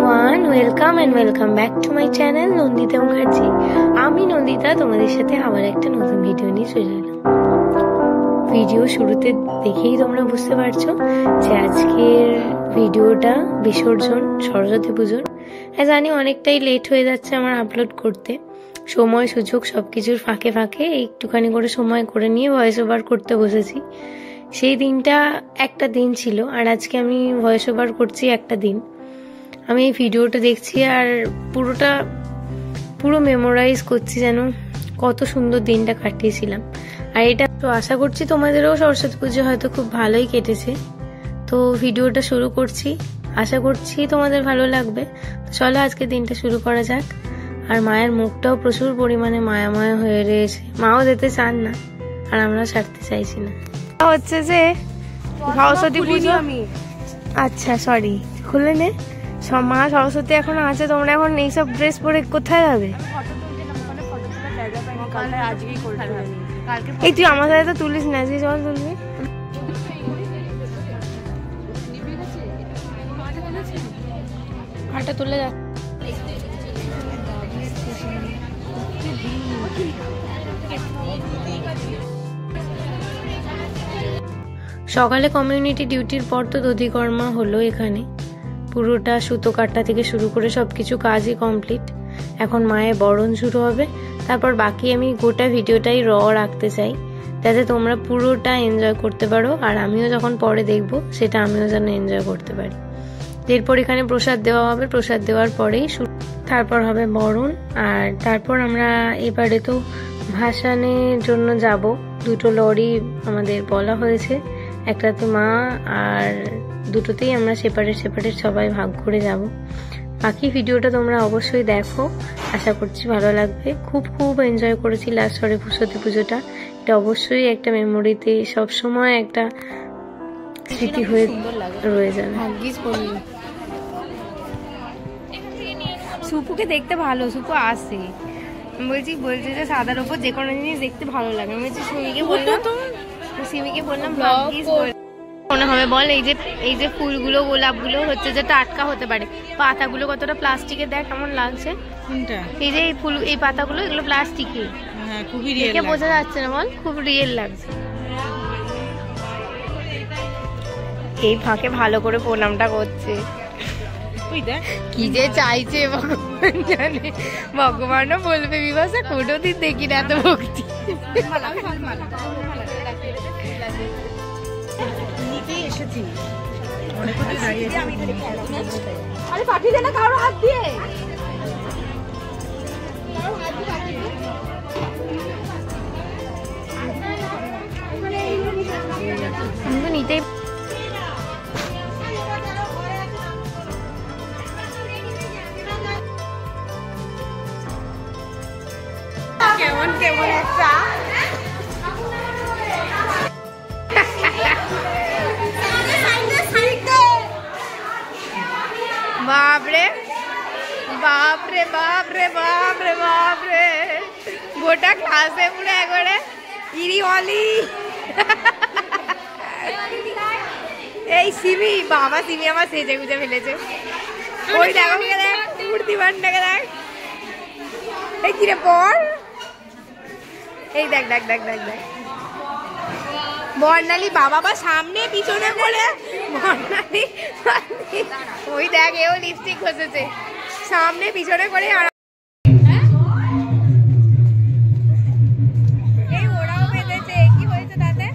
Everyone, welcome back to my channel Nandita Mukherjee. আমি নন্দিতা তোমাদের সাথে আবার একটা নতুন ভিডিও নিয়ে চলে এলাম। ভিডিও শুরুতে দেখেই তোমরা বুঝতে পারছো যে আজকের ভিডিওটা বিসর্জন সরস্বতী পুজোর। জানি অনেকটাই লেট হয়ে যাচ্ছে আমার আপলোড করতে, সময় সুযোগ সবকিছুর ফাঁকে ফাঁকে একটুখানি করে সময় করে নিয়ে ভয়েস ওভার করতে বসেছি। সেই দিনটা একটা দিন ছিল, আর আজকে আমি ভয়েস ওভার করছি একটা দিন। আমি এই ভিডিওটা দেখছি আর পুরো মেমোরাইজ করছি যেন কত সুন্দর দিনটা কাটিয়েছিলাম। আর এটা তো আশা করছি তোমাদেরও সরস্বতী পুজো হয়তো খুব ভালোই কেটেছে। তো ভিডিওটা শুরু করছি, আশা করছি তোমাদের ভালো লাগবে। তো চলো আজকে দিনটা শুরু করা যাক। আর মায়ের মুখটাও প্রচুর পরিমাণে মায়াময় হয়ে রয়েছে, মাও যেতে চান না আর আমরা ছাড়তে চাইছি না। হচ্ছে যে সরস্বতী পুজো, আচ্ছা সরি খুলে নে। মা সরস্বতী এখন আছে, তোমরা এখন এইসব ড্রেস পরে কোথায় যাবে? এই তুই আমার সাথে তো তুলিস না, যে জল তুলবি। হাঁটা তুলে যা। সকালে কমিউনিটি ডিউটির পর তো দধিকর্মা হলো এখানে, পুরোটা সুতো কাটা থেকে শুরু করে সবকিছু কাজই কমপ্লিট। এখন মায়ের বরণ শুরু হবে, তারপর বাকি আমি গোটা ভিডিওটাই রাখতে চাই যাতে তোমরা পুরোটা এনজয় করতে পারো, আর আমিও যখন পরে দেখবো সেটা আমিও যেন এনজয় করতে পারি। এরপর এখানে প্রসাদ দেওয়া হবে, প্রসাদ দেওয়ার পরেই তারপর হবে বরণ। আর তারপর আমরা এবারে তো ভাসানের জন্য যাব, দুটো লরি আমাদের বলা হয়েছে, একটাতে মা আর দুটোতেই আমরা সেপারেট সবাই ভাগ করে যাব। বাকি ভিডিওটা তোমরা অবশ্যই দেখো, আশা করছি ভালো লাগবে। খুব এনজয় করেছি লাস্ট সরস্বতী পুজোটা। এটা অবশ্যই একটা মেমোরিতে সবসময় একটা স্মৃতি হয়ে রয়ে যাবে। সুপুকে দেখতে ভালো, সুপু আসে বলছি যে সাদার উপর যে কোনো জিনিস দেখতে ভালো লাগে। আমি বলছি সিমিকে বললাম মনে হবে বল, এই যে ফুলগুলো গোলাপগুলো হচ্ছে যে টাটকা হতে পারে। পাতাগুলো কতটা প্লাস্টিকের, দেখ কেমন লাগছে। এই যে এই পাতাগুলো, এগুলো প্লাস্টিকের, খুবই রিয়েল, বোঝা যাচ্ছে না বল, খুব রিয়েল লাগছে। এই ফাঁকে ভালো করে প্রণামটা করছে, কি যে চাইছে ভগবান জানে। ভগবানও বলবে বিভাসা কোনোদিন দেখি না এত ভক্তি। আরে পাঠিয়ে দে না কারো হাত দিয়ে। নিতেই কেমন একটা বাপরে বাপরে বাপরে বাপরে বাপরে, গোটা ক্লাসে পুরো একবারে ইরি অলি। এই সিমি, বাবা সিমি আমার সেজে গুজে ফেলেছে। ওই দেখো মূর্তি বান্ডাকে দেখ, এই কিরে পর, এই দেখ দেখ দেখ দেখ দেখ বর্ণালী বাবা বা সামনে পিছনে করে বর্ণালী, ওই দেখ এও লিপস্টিক ঘষেছে, সামনে পিছনে করে। আর এই ওরাও বেঁধেছে, কি হয়েছে তাতে?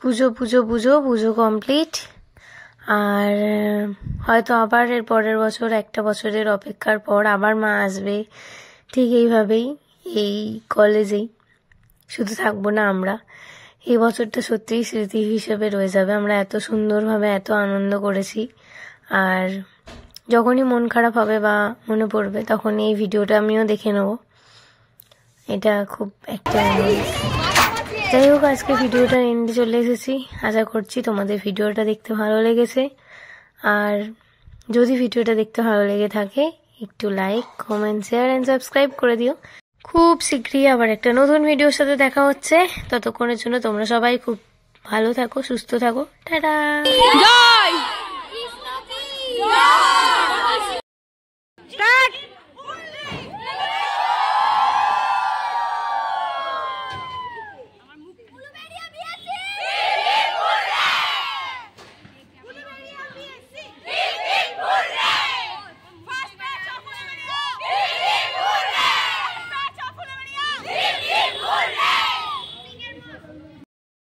পুজো পুজো পুজো পুজো কমপ্লিট। আর হয়তো আবার এর পরের বছর, একটা বছরের অপেক্ষার পর আবার মা আসবে ঠিক এইভাবেই, এই কলেজেই। শুধু থাকবো না আমরা, এই বছরটা সত্যিই স্মৃতি হিসেবে রয়ে যাবে। আমরা এত সুন্দরভাবে এত আনন্দ করেছি। আর যখনই মন খারাপ হবে বা মনে পড়বে তখন এই ভিডিওটা আমিও দেখে নেব। এটা খুব একটা যাই হোক, আজকে ভিডিওটার এন্ডে চলে এসেছি। আশা করছি তোমাদের ভিডিওটা দেখতে ভালো লেগেছে। আর যদি ভিডিওটা দেখতে ভালো লেগে থাকে একটু like, comment, share and subscribe করে দিও। খুব শীঘ্রই আবার একটা নতুন ভিডিওর সাথে দেখা হচ্ছে। ততক্ষণের জন্য তোমরা সবাই খুব ভালো থাকো, সুস্থ থাকো। টাটা।